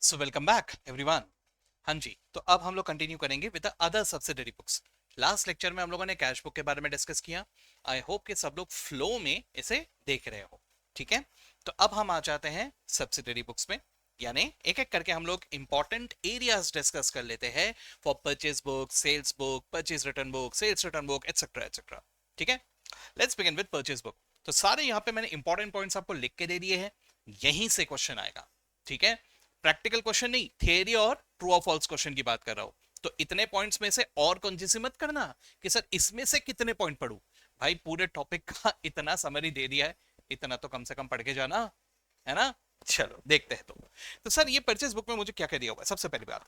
So welcome back everyone. हाँ जी, तो अब हम लोग कंटिन्यू करेंगे with the other subsidiary books. Last lecture में हम लोगों ने कैश बुक के बारे में डिस्कस किया। आई होप कि सब लोग फ्लो में इसे देख रहे हो। ठीक है, तो अब हम आ जाते हैं सब्सिडरी बुक्स में, यानी एक एक करके हम लोग इंपॉर्टेंट एरियाज डिस्कस कर लेते हैं for purchase book, sales book, purchase return book, sales return book, etcetera etcetera. ठीक है, let's begin with purchase book. तो सारे यहाँ पे मैंने इंपॉर्टेंट पॉइंट्स आपको लिख के दे दिए हैं, यहीं से क्वेश्चन आएगा। ठीक है, प्रैक्टिकल क्वेश्चन नहीं, थियरी और ट्रू और फॉल्स क्वेश्चन की बात कर रहा हूं। तो इतने पॉइंट्स में से और कंजूसी मत करना कि सर इसमें से कितने पॉइंट पढ़ूं। भाई पूरे टॉपिक का इतना समरी दे दिया है, इतना तो कम से कम पढ़ के जाना है ना। चलो देखते हैं। तो सर ये परचेज बुक में मुझे क्या क्या दिया हुआ है। सबसे पहली बात,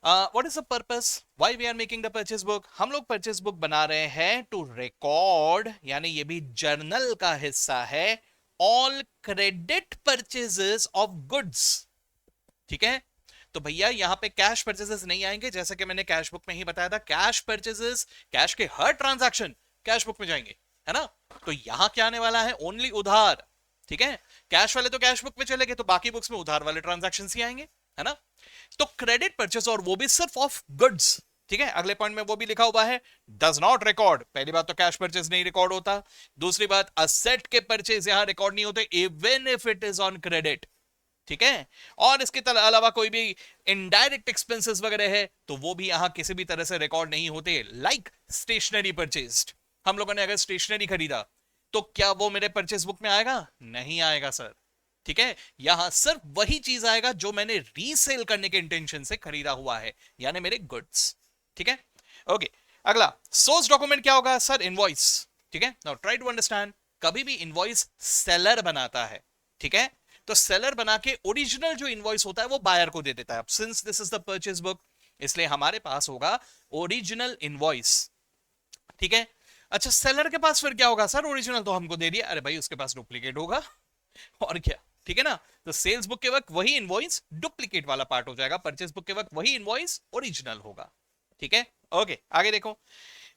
what is the purpose why we are making the purchase book. हम लोग परचेज बुक बना रहे हैं टू रिकॉर्ड, यानी ये भी जर्नल का हिस्सा है, all credit purchases of goods. ठीक है, तो भैया यहां पे कैश परचेजेस नहीं आएंगे, जैसा कि मैंने कैश बुक में ही बताया था। कैश परचेजेस, कैश के हर ट्रांजैक्शन कैश बुक में जाएंगे, है ना। तो यहां क्या आने वाला है, ओनली उधार। ठीक है, कैश वाले तो कैश बुक में चले गए, तो बाकी बुक्स में उधार वाले ट्रांजैक्शन ही आएंगे, है ना। तो क्रेडिट परचेस, और वो भी सिर्फ ऑफ गुड्स। ठीक है, अगले पॉइंट में वो भी लिखा हुआ है, डज नॉट रिकॉर्ड। पहली बात तो कैश परचेज नहीं रिकॉर्ड होता। दूसरी बात, असेट के परचेज यहां रिकॉर्ड नहीं होते even if it is on credit. ठीक है, और इसके अलावा कोई भी इनडायरेक्ट एक्सपेंसेस वगैरह है तो वो भी यहां किसी भी तरह से रिकॉर्ड नहीं होते। लाइक स्टेशनरी परचेज्ड, हम लोगों ने अगर स्टेशनरी खरीदा तो क्या वो मेरे परचेज बुक में आएगा? नहीं आएगा सर। ठीक है, यहां सिर्फ वही चीज आएगा जो मैंने रीसेल करने के इंटेंशन से खरीदा हुआ है, यानी मेरे गुड्स। ठीक है, ओके। अगला सोर्स डॉक्यूमेंट क्या होगा सर? इनवॉइस। ठीक है, नाउ ट्राई टू अंडरस्टैंड। कभी भी इनवॉइस सेलर बनाता है, ठीक है, तो सेलर बना के ओरिजिनल जो इनवॉइस होता है वो बायर को दे देता है। Since this is the purchase book, इसलिए हमारे पास होगा ओरिजिनल इनवॉइस। ठीक है, अच्छा सेलर के पास फिर क्या होगा सर? ओरिजिनल तो हमको दे दिया, अरे भाई उसके पास डुप्लीकेट होगा और क्या। ठीक है ना, तो सेल्स बुक के वक्त वही इनवॉइस डुप्लीकेट वाला पार्ट हो जाएगा, परचेज बुक के वक्त वही इनवॉइस ओरिजिनल होगा। ठीक है, ओके आगे देखो।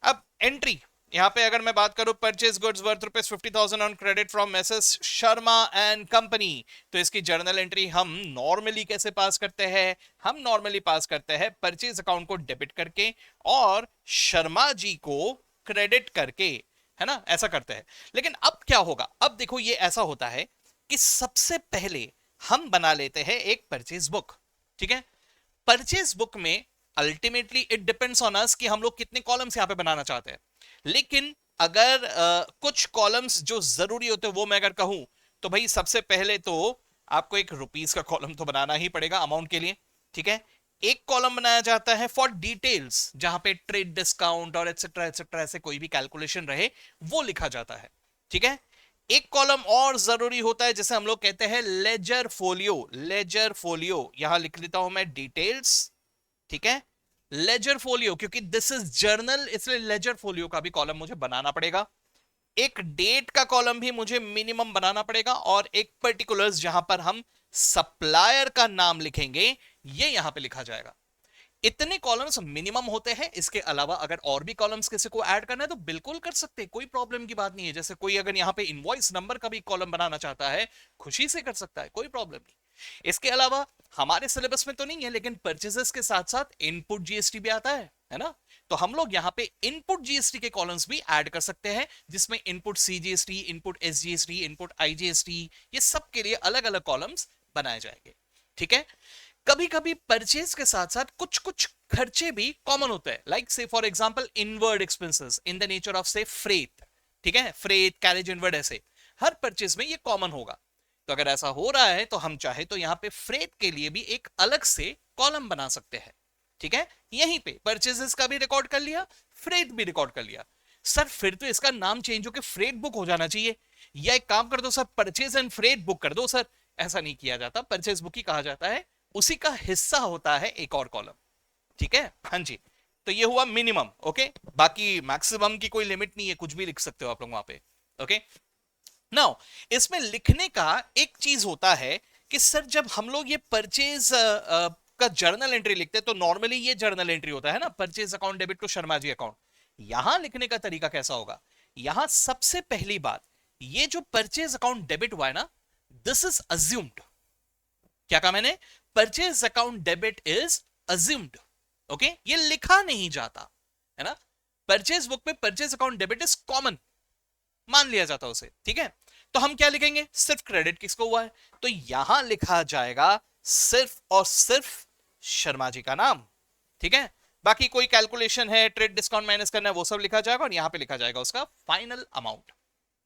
अब एंट्री, यहां पे अगर मैं बात करूं, purchase goods worth ₹50,000 on credit from message Sharma and company, तो इसकी जर्नल एंट्री हम नॉर्मली कैसे पास करते हैं? हम नॉर्मली पास करते हैं परचेज अकाउंट को डेबिट करके और शर्मा जी को क्रेडिट करके, है ना, ऐसा करते हैं। लेकिन अब क्या होगा, अब देखो ये ऐसा होता है कि सबसे पहले हम बना लेते हैं एक परचेज बुक। ठीक है, परचेज बुक में ultimately it depends on us कि हम लोग कितने कॉलम्स यहां पे बनाना चाहते हैं। लेकिन अगर कुछ कॉलम्स जो जरूरी होते हैं वो मैं अगर कहूं, तो भाई सबसे पहले तो आपको एक रुपीस का कॉलम तो बनाना ही पड़ेगा अमाउंट के लिए। ठीक है, एक कॉलम बनाया जाता है फॉर डिटेल्स, जहां पे ट्रेड डिस्काउंट और एटसेट्रा एटसेट्रा ऐसे कोई भी कैलकुलेशन रहे वो लिखा जाता है। ठीक है, एक कॉलम और जरूरी होता है जिसे हम लोग कहते हैं लेजर फोलियो। लेजर फोलियो, यहां लिख लेता हूं मैं डिटेल्स। ठीक है, लेजर फोलियो, क्योंकि दिस इज जर्नल इसलिए लेजर फोलियो का भी कॉलम मुझे बनाना पड़ेगा। एक डेट का कॉलम भी मुझे मिनिमम बनाना पड़ेगा, और एक पर्टिकुलर्स जहां पर हम सप्लायर का नाम लिखेंगे ये यहां पे लिखा जाएगा। इतने कॉलम्स मिनिमम होते हैं। इसके अलावा अगर और भी कॉलम्स किसी को ऐड करना है तो बिल्कुल कर सकते हैं, कोई प्रॉब्लम की बात नहीं है। जैसे कोई अगर यहां पे इनवॉइस नंबर का भी कॉलम बनाना चाहता है, खुशी से कर सकता है, कोई प्रॉब्लम नहीं। इसके अलावा हमारे सिलेबस में तो नहीं है, लेकिन परचेजेस के साथ साथ इनपुट जीएसटी भी आता है ना। तो हम लोग यहाँ पे इनपुट जीएसटी के कॉलम्स भी ऐड कर सकते हैं, जिसमें input CGST, input SGST, input IGST, ये सब के लिए अलग अलग कॉलम्स बनाए जाएंगे। ठीक है, कभी कभी परचेज के साथ साथ कुछ कुछ खर्चे भी कॉमन होते हैं, लाइक से for example inward expenses in the nature of से फ्रेट। ठीक है, फ्रेट, कैरेज इनवर्ड, ऐसे हर परचेज में ये कॉमन होगा। तो अगर ऐसा हो रहा है तो हम चाहे तो यहां पे फ्रेट के लिए भी एक अलग से कॉलम बना सकते हैं। ठीक है, यहीं पे परचेजेस का भी रिकॉर्ड कर लिया, फ्रेट भी रिकॉर्ड कर लिया। सर फिर तो इसका नाम चेंज होकर फ्रेट बुक हो जाना चाहिए, या एक काम कर दो sir, purchase and freight book कर दो सर। ऐसा नहीं किया जाता, परचेज बुक ही कहा जाता है, उसी का हिस्सा होता है एक और कॉलम। ठीक है, हाँ जी। तो ये हुआ मिनिमम। ओके, बाकी मैक्सिमम की कोई लिमिट नहीं है, कुछ भी लिख सकते हो आप लोग वहां पे। ओके, नाउ इसमें लिखने का एक चीज होता है कि सर जब हम लोग ये परचेज का जर्नल एंट्री लिखते हैं तो नॉर्मली ये जर्नल एंट्री होता है ना, purchase account debit to Sharma ji account. यहां लिखने का तरीका कैसा होगा? यहां सबसे पहली बात, ये जो परचेज अकाउंट डेबिट हुआ है ना, दिस इज अज्यूम्ड। क्या कहा मैंने? Purchase account debit is assumed. Okay, ये लिखा नहीं जाता है ना। परचेज बुक में purchase account debit is common, मान लिया जाता उसे, ठीक है। तो हम क्या लिखेंगे, सिर्फ क्रेडिट किसको हुआ है, तो यहां लिखा जाएगा सिर्फ और सिर्फ शर्मा जी का नाम, ठीक है। बाकी कोई कैलकुलेशन है, ट्रेड डिस्काउंट माइनस करना है, वो सब लिखा जाएगा और यहां पे लिखा जाएगा उसका फाइनल अमाउंट,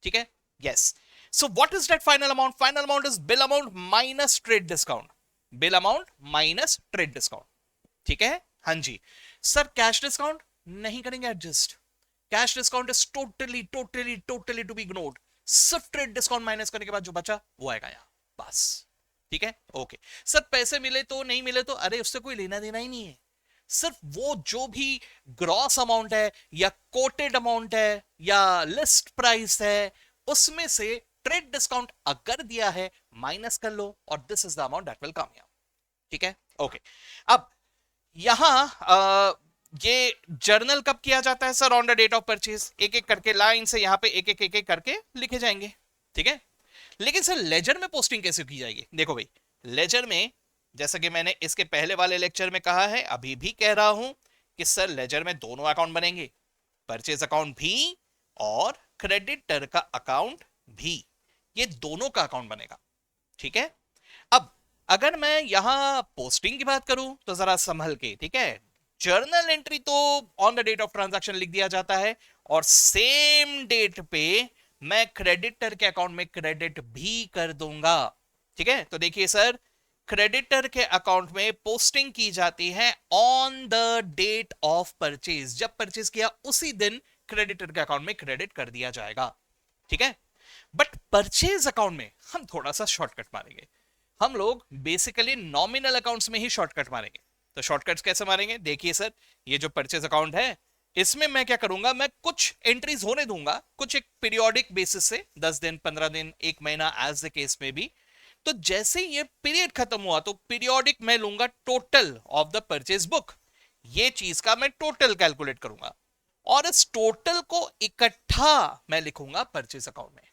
ठीक है। Yes, so what is that final amount, final amount is bill amount minus trade discount, bill amount minus trade discount, ठीक है। हाँ जी सर, कैश डिस्काउंट नहीं करेंगे adjust, cash discount is totally totally totally to be ignored, सिर्फ trade discount minus करने के बाद जो बचा वो आएगा यहां, बस, ठीक है। ओके सर, पैसे मिले तो नहीं मिले तो, अरे उससे कोई लेना देना ही नहीं है, सिर्फ वो जो भी ग्रॉस अमाउंट है या कोटेड अमाउंट है या लिस्ट प्राइस है, उसमें से ट्रेड डिस्काउंट अगर दिया है माइनस कर लो और this is the amount that will come here, ठीक है। ओके, अब यहां ये जर्नल कब किया जाता है sir, on the date of purchase, एक एक करके लाइन से यहां पे एक एक करके लिखे जाएंगे, ठीक है। लेकिन सर लेजर में पोस्टिंग कैसे की जाएगी, देखो भाई, लेजर में जैसा कि मैंने इसके पहले वाले लेक्चर में कहा है, अभी भी कह रहा हूं कि सर लेजर में दोनों अकाउंट बनेंगे, परचेज अकाउंट भी और क्रेडिटर का अकाउंट भी, ये दोनों का अकाउंट बनेगा, ठीक है। अब अगर मैं यहां पोस्टिंग की बात करूं तो जरा संभल के, ठीक है। जर्नल एंट्री तो on the date of transaction लिख दिया जाता है और सेम डेट पे मैं क्रेडिटर के अकाउंट में क्रेडिट भी कर दूंगा, ठीक है। तो देखिए सर, क्रेडिटर के अकाउंट में पोस्टिंग की जाती है on the date of purchase, जब परचेज किया उसी दिन क्रेडिटर के अकाउंट में क्रेडिट कर दिया जाएगा, ठीक है। बट परचेज अकाउंट में हम थोड़ा सा शॉर्टकट मारेंगे, हम लोग बेसिकली नॉमिनल अकाउंट्स में ही शॉर्टकट मारेंगे। तो शॉर्टकट्स कैसे मारेंगे, देखिए सर, ये जो परचेज अकाउंट है इसमें मैं क्या करूंगा, मैं कुछ एंट्रीज होने दूंगा, कुछ एक पीरियोडिक बेसिस से, 10 दिन 15 दिन 1 महीना एज द केस में भी। तो जैसे ये पीरियड खत्म हुआ तो पीरियोडिक मैं लूंगा total of the purchase book, ये चीज का मैं टोटल कैलकुलेट करूंगा और इस टोटल को इकट्ठा मैं लिखूंगा परचेज अकाउंट में,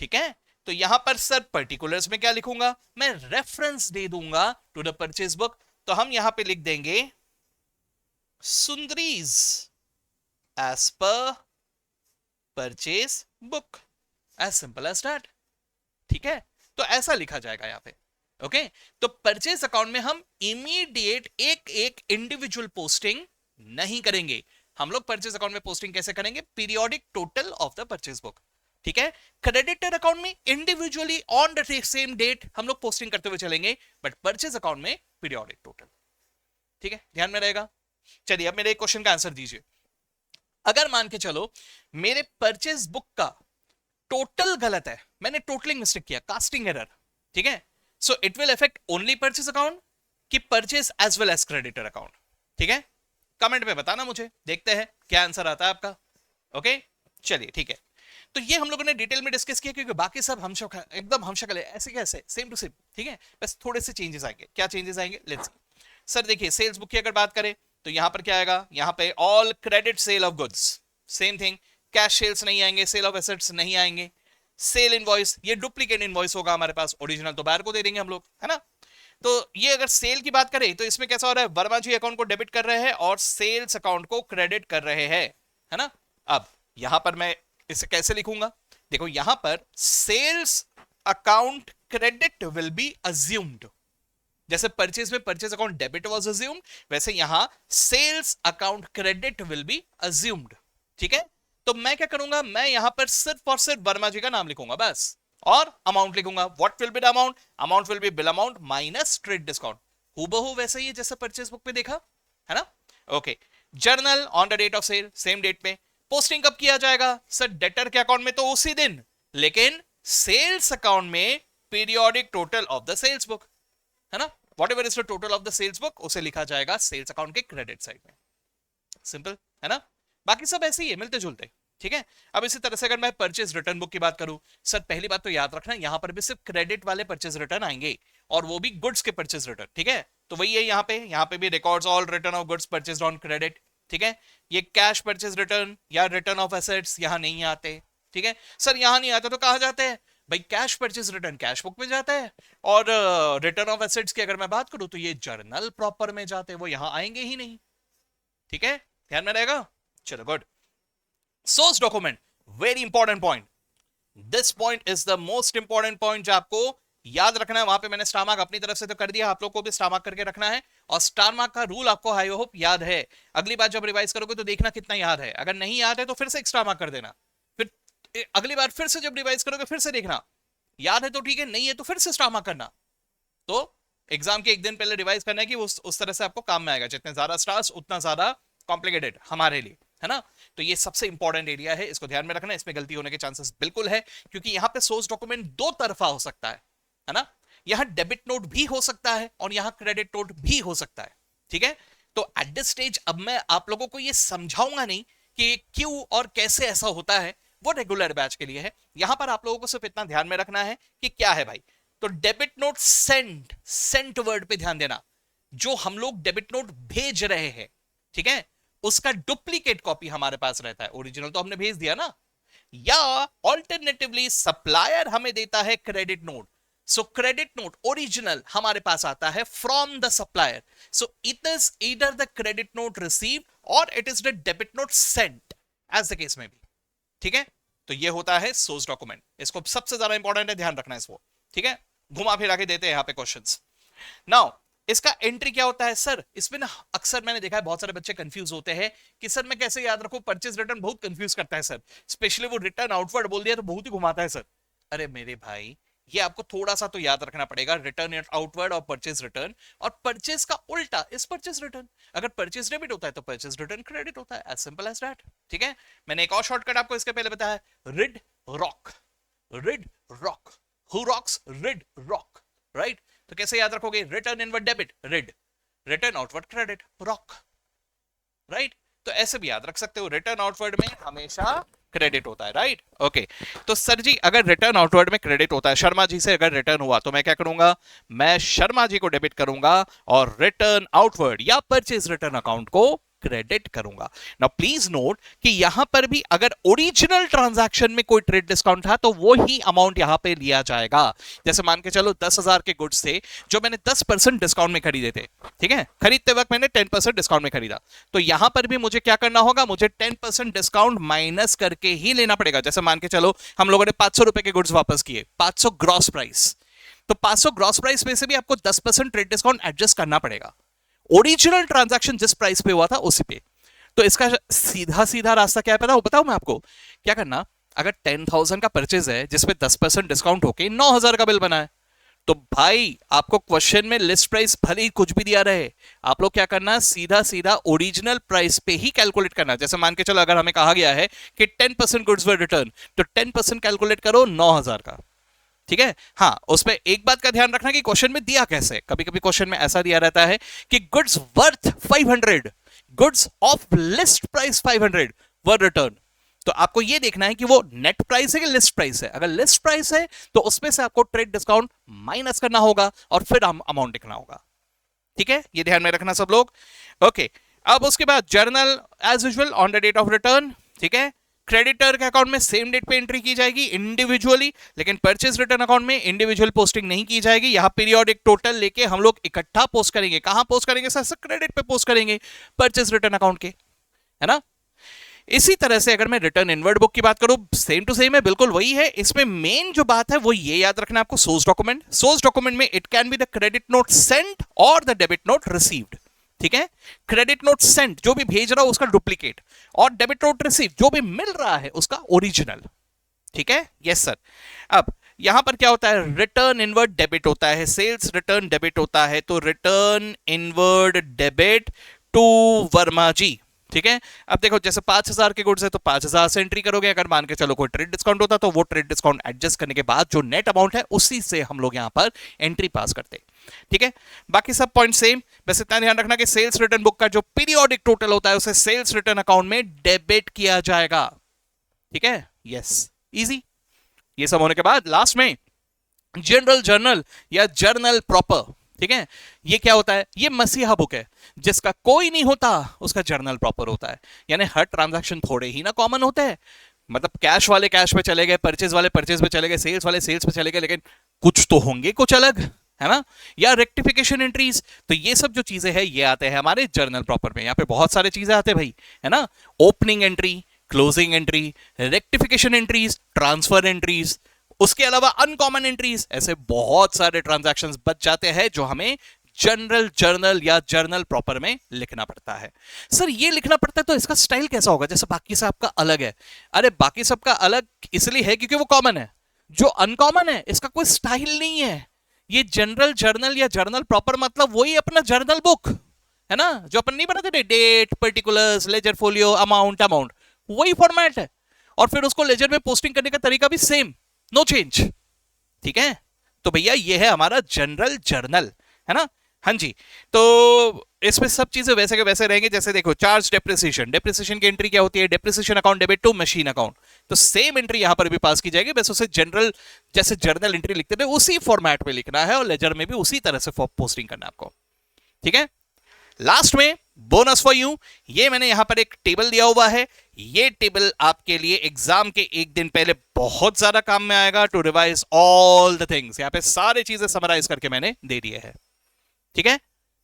ठीक है। तो यहां पर सर पर्टिकुलर्स में क्या लिखूंगा, मैं रेफरेंस दे दूंगा टू द परचेज बुक, तो हम यहां पे लिख देंगे sundries as per purchase book, as simple as that, ठीक है। तो ऐसा लिखा जाएगा यहां पे, ओके। तो परचेज अकाउंट में हम इमीडिएट एक एक इंडिविजुअल पोस्टिंग नहीं करेंगे, हम लोग परचेज अकाउंट में पोस्टिंग कैसे करेंगे, periodic total of the purchase book, ठीक है। क्रेडिटर अकाउंट में individually on the same date हम लोग पोस्टिंग करते हुए चलेंगे, बट परचेज अकाउंट में पीरियोडिक टोटल, ठीक है, ध्यान में रहेगा। चलिए अब मेरे एक क्वेश्चन का आंसर दीजिए, अगर मान के चलो मेरे परचेज बुक का टोटल गलत है, मैंने टोटलिंग मिस्टेक किया, कास्टिंग एरर, ठीक है, so it will affect only purchase account कि purchase as well as creditor account, ठीक है। कमेंट में बताना मुझे, देखते हैं क्या आंसर आता है आपका, ओके। चलिए ठीक है, तो ये हम लोगों ने डिटेल में डिस्कस किया क्योंकि बाकी सब हम एकदम हम शक्ल है, ऐसे कैसे सेम टू सेम, ठीक है, बस थोड़े से चेंजेस आएंगे। क्या चेंजेस आएंगे, लेट्स सर देखिए, सेल्स बुक की अगर बात करें तो यहां पर क्या आएगा, यहां पे all credit sale of goods, same thing, cash sales नहीं आएंगे, सेल ऑफ एसेट्स नहीं आएंगे, सेल इनवॉइस, ये डुप्लीकेट इनवॉइस होगा हमारे पास, ओरिजिनल तो बाहर को दे देंगे हम लोग, है ना। तो ये अगर सेल की बात करें तो इसमें कैसा हो रहा है, वर्मा जी अकाउंट को डेबिट कर रहे हैं और सेल्स अकाउंट को क्रेडिट कर रहे हैं, है ना। अब यहां पर मैं इसे कैसे लिखूंगा, देखो यहां पर sales account credit will be assumed, जैसे परचेज में purchase account debit was assumed, वैसे यहां sales account credit will be assumed, ठीक है। तो मैं क्या करूंगा, मैं यहां पर सिर्फ और सिर्फ वर्मा जी का नाम लिखूंगा बस, और अमाउंट लिखूंगा, what will be the amount, amount will be bill amount minus trade discount, हूबहू वैसे ही जैसे परचेज बुक पे देखा है ना, okay. Journal on the date of sale, same date पे, पोस्टिंग कब किया जाएगा सर, डेटर के अकाउंट में तो उसी दिन, लेकिन सेल्स अकाउंट में periodic total of the sales book, है ना, whatever is the total of the sales book उसे लिखा जाएगा सेल्स अकाउंट के क्रेडिट साइड में, सिंपल है ना। बाकी सब ऐसे ही है, मिलते जुलते, ठीक है। अब इसी तरह से अगर मैं परचेज रिटर्न बुक की बात करूं, सर पहली बात तो याद रखना, यहां पर भी सिर्फ क्रेडिट वाले परचेज रिटर्न आएंगे और वो भी गुड्स के परचेज रिटर्न, ठीक है। तो वही है यहां पे भी records all return of goods purchased on credit, ठीक है। ये कैश परचेज रिटर्न या रिटर्न ऑफ एसेट्स यहां नहीं आते, ठीक है। सर यहां नहीं आते तो कहां जाते हैं, भाई cash purchase return cash book में जाता है, और रिटर्न ऑफ एसेट्स की अगर मैं बात करूं तो ये जर्नल प्रॉपर में जाते हैं, वो यहां आएंगे ही नहीं। ठीक है, ध्यान में रहेगा। चलो good. Source document, very important point. This point is the most important point जो आपको याद रखना है। वहां पे मैंने स्टार मार्क अपनी तरफ से तो कर दिया, आप लोग को भी स्टार मार्क करके रखना है। और स्टार मार्क का रूल आपको आई होप याद है, अगली बार जब रिवाइज करोगे तो देखना कितना याद है। अगर नहीं याद है तो फिर से एक स्टार मार्क कर देना, फिर अगली बार फिर से जब रिवाइज करोगे फिर से देखना, याद है तो ठीक है, नहीं है तो फिर से स्टार मार्क करना। तो एग्जाम के एक दिन पहले रिवाइज करना है कि उस तरह से आपको काम में आएगा। जितने ज्यादा स्टार्स उतना ज्यादा कॉम्प्लिकेटेड हमारे लिए, है ना। तो ये सबसे इंपॉर्टेंट एरिया है, इसको ध्यान में रखना। इसमें गलती होने के चांसेस बिल्कुल है, क्योंकि यहां पे सोर्स डॉक्यूमेंट दो तरफा हो सकता है ना। यहां डेबिट नोट भी हो सकता है और यहां क्रेडिट नोट भी हो सकता है। ठीक है, तो एट दिस स्टेज अब मैं आप लोगों को ये समझाऊंगा नहीं कि क्यों और कैसे ऐसा होता है, वो रेगुलर बैच के लिए है। यहां पर आप लोगों को सिर्फ इतना ध्यान में रखना है कि क्या है भाई। तो डेबिट नोट सेंट वर्ड पे ध्यान देना। जो हम लोग डेबिट नोट भेज रहे हैं, ठीक है, उसका डुप्लीकेट कॉपी हमारे पास रहता है। ओरिजिनल तो हमने भेज दिया ना, या ऑल्टरनेटिवली सप्लायर हमें देता है credit note. So credit note original हमारे पास आता है from the supplier. So it is either the credit note received और it is the debit note sent, as the case में भी। ठीक है, तो ये होता है सोर्स डॉक्यूमेंट। इसको सबसे ज्यादा इंपॉर्टेंट है, ध्यान रखना इसको। ठीक है, घुमा फिरा के देते हैं यहाँ पे क्वेश्चंस। नाउ इसका एंट्री क्या होता है सर? इसमें ना अक्सर मैंने देखा है बहुत सारे बच्चे कंफ्यूज होते हैं कि सर मैं कैसे याद रखूं, परचेज रिटर्न बहुत कंफ्यूज करता है सर, स्पेशली वो रिटर्न आउटवर्ड बोल दिया तो बहुत ही घुमाता है सर। अरे मेरे भाई, ये आपको थोड़ा सा तो याद रखना पड़ेगा, रिटर्न आउटवर्ड और परचेज रिटर्न। और परचेज का उल्टा इस परचेज रिटर्न। अगर परचेज डेबिट होता है तो परचेज रिटर्न क्रेडिट होता है, एज सिंपल एज दैट। ठीक है, मैंने एक और शॉर्टकट आपको इसके पहले बताया, rid rock. Rid rock, who rocks? Rid rock, right. तो कैसे याद रखोगे? Return inward debit rid, return outward credit rock, right. तो ऐसे भी याद रख सकते हो, रिटर्न आउटवर्ड में हमेशा क्रेडिट होता है, राइट। ओके, तो सर जी अगर रिटर्न आउटवर्ड में क्रेडिट होता है, शर्मा जी से अगर रिटर्न हुआ तो मैं क्या करूंगा? मैं शर्मा जी को डेबिट करूंगा और रिटर्न आउटवर्ड या परचेज रिटर्न अकाउंट को क्रेडिट करूंगा। नाउ प्लीज नोट कि यहां पर भी अगर ओरिजिनल ट्रांजैक्शन में कोई ट्रेड डिस्काउंट था तो वो ही अमाउंट यहां पे लिया जाएगा। जैसे मान के चलो 10,000 के गुड्स थे जो मैंने 10% डिस्काउंट में खरीदे थे, ठीक है, खरीदते वक्त मैंने 10% डिस्काउंट में खरीदा, तो यहां पर भी मुझे क्या करना होगा? मुझे 10% डिस्काउंट माइनस करके ही लेना पड़ेगा। जैसे मान के चलो हम लोगों ने 500 रुपए के गुड्स वापस किए, 500 ग्रॉस प्राइस, तो 500 ग्रॉस प्राइस में से भी आपको 10% ट्रेड डिस्काउंट एडजस्ट करना पड़ेगा। ओरिजिनल ट्रांजैक्शन जिस प्राइस पे हुआ था उसी पे। तो इसका सीधा सीधा रास्ता क्या है पता? वो बताऊं मैं आपको क्या करना। अगर 10,000 का परचेज है जिसपे 10% डिस्काउंट होके 9,000 का बिल बना है, तो भाई आपको क्वेश्चन में लिस्ट प्राइस भले ही कुछ भी दिया रहे, आप लोग क्या करना? सीधा सीधा ओरिजिनल प्राइस पे ही कैलकुलेट करना। जैसे मान के चलो अगर हमें कहा गया है कि 10% गुड्स वर रिटर्न, तो 10% कैलकुलेट करो 9,000 का। ठीक है, हाँ, उसमें एक बात का ध्यान रखना कि क्वेश्चन में दिया कैसे। कभी कभी क्वेश्चन में ऐसा दिया रहता है कि goods worth 500, goods of list price 500 were return. तो आपको यह देखना है कि वो नेट प्राइस है कि लिस्ट प्राइस है। अगर लिस्ट प्राइस है तो उसमें से आपको ट्रेड डिस्काउंट माइनस करना होगा और फिर अमाउंट लिखना होगा। ठीक है, ये ध्यान में रखना सब लोग। ओके, अब उसके बाद journal as usual on the date of return. ठीक है, क्रेडिटर के अकाउंट में सेम डेट पे एंट्री की जाएगी इंडिविजुअली, लेकिन परचेज रिटर्न अकाउंट में इंडिविजुअल पोस्टिंग नहीं की जाएगी। यहां पीरियोडिक टोटल लेके हम लोग इकट्ठा पोस्ट करेंगे। कहां पोस्ट करेंगे सर? क्रेडिट पे पोस्ट करेंगे, परचेज रिटर्न अकाउंट के, है ना। इसी तरह से अगर मैं रिटर्न इनवर्ड बुक की बात करूं, सेम टू सेम है, बिल्कुल वही है। इसमें मेन जो बात है वो ये याद रखना आपको, सोर्स डॉक्यूमेंट। सोर्स डॉक्यूमेंट में it can be the credit note sent और द डेबिट नोट रिसीव्ड। ठीक है, क्रेडिट नोट सेंट जो भी भेज रहा हो उसका डुप्लीकेट, और डेबिट नोट रिसीव जो भी मिल रहा है उसका ओरिजिनल। ठीक है, यस सर। अब यहां पर क्या होता है? रिटर्न इनवर्ड डेबिट होता है, सेल्स रिटर्न डेबिट होता है। तो return inward debit to Verma ji. ठीक है, अब देखो जैसे 5,000 के गुड्स है तो 5,000 से एंट्री करोगे। अगर मान के चलो कोई ट्रेड डिस्काउंट होता तो वो ट्रेड डिस्काउंट एडजस्ट करने के बाद जो नेट अमाउंट है उसी से हम लोग यहां पर एंट्री पास करते। ठीक है, बाकी सब पॉइंट सेम। बस इतना ध्यान रखना कि सेल्स रिटर्न बुक का जो पीरियोडिक टोटल होता है उसे सेल्स रिटर्न अकाउंट में डेबिट किया जाएगा। ठीक है, यस, इजी। ये सब होने के बाद लास्ट में जनरल जर्नल या जर्नल प्रॉपर। ठीक है, ये क्या होता है? ये मसीहा बुक है, जिसका कोई नहीं होता उसका जर्नल प्रॉपर होता है। यानी हर ट्रांजैक्शन थोड़े ही ना कॉमन होते हैं, मतलब कैश वाले कैश पे चले गए, परचेज वाले परचेज पे चले गए, सेल्स वाले सेल्स पे चले गए, लेकिन कुछ तो होंगे कुछ अलग, है ना? या रेक्टिफिकेशन एंट्रीज, तो ये सब जो चीजें हैं ये आते हैं हमारे जर्नल प्रॉपर में। यहाँ पे बहुत सारे चीजें आते हैं भाई, है ना? Opening entry, closing entry, rectification entries, transfer entries, उसके अलावा अनकॉमन एंट्रीज, ऐसे बहुत सारे ट्रांजैक्शंस बच जाते हैं जो हमें जनरल जर्नल या जर्नल प्रॉपर में लिखना पड़ता है। सर ये लिखना पड़ता है तो इसका स्टाइल कैसा होगा, जैसे बाकी सब का अलग है? अरे बाकी सबका अलग इसलिए है क्योंकि वो कॉमन है। जो अनकॉमन है इसका कोई स्टाइल नहीं है। ये जनरल जर्नल या जर्नल प्रॉपर मतलब वही अपना जर्नल बुक है ना, जो अपन नहीं बनाते थे, date, particulars, ledger folio, amount, वही फॉर्मेट है। और फिर उसको लेजर में पोस्टिंग करने का तरीका भी सेम, नो चेंज। ठीक है, तो भैया ये है हमारा जनरल जर्नल, है ना? हाँ जी। तो इसमें सब चीजें वैसे के वैसे रहेंगे। जैसे देखो, चार्ज डेप्रिसिएशन, डेप्रिसिएशन की एंट्री क्या होती है? Depreciation account debit to machine account. तो सेम एंट्री यहां पर भी पास की जाएगी, बस उसे जनरल जैसे जर्नल एंट्री लिखते थे उसी फॉर्मेट में लिखना है, और लेजर में भी उसी तरह से पोस्टिंग करना है आपको। ठीक है, लास्ट में बोनस फॉर यू, ये मैंने यहां पर एक टेबल दिया हुआ है। ये टेबल आपके लिए एग्जाम के एक दिन पहले बहुत ज्यादा काम में आएगा, to revise all the things. यहां पे सारी चीजें समराइज करके मैंने दे दिए हैं। ठीक है,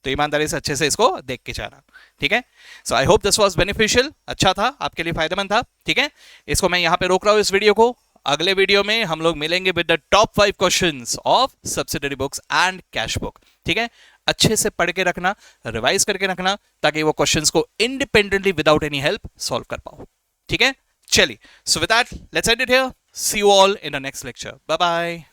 तो ईमानदारी से अच्छे से इसको देख के जाना। ठीक है, so I hope this was beneficial, अच्छा था, आपके लिए फायदेमंद था। ठीक है, इसको मैं यहां पे रोक रहा हूं इस वीडियो को। अगले वीडियो में हम लोग मिलेंगे with the top 5 questions of subsidiary books and cash book. ठीक है, अच्छे से पढ़ के रखना, रिवाइज करके रखना, ताकि वो क्वेश्चंस को independently without any help solve कर पाओ। ठीक है, चलिए, so with that let's end it here, see you all in the next lecture, bye bye.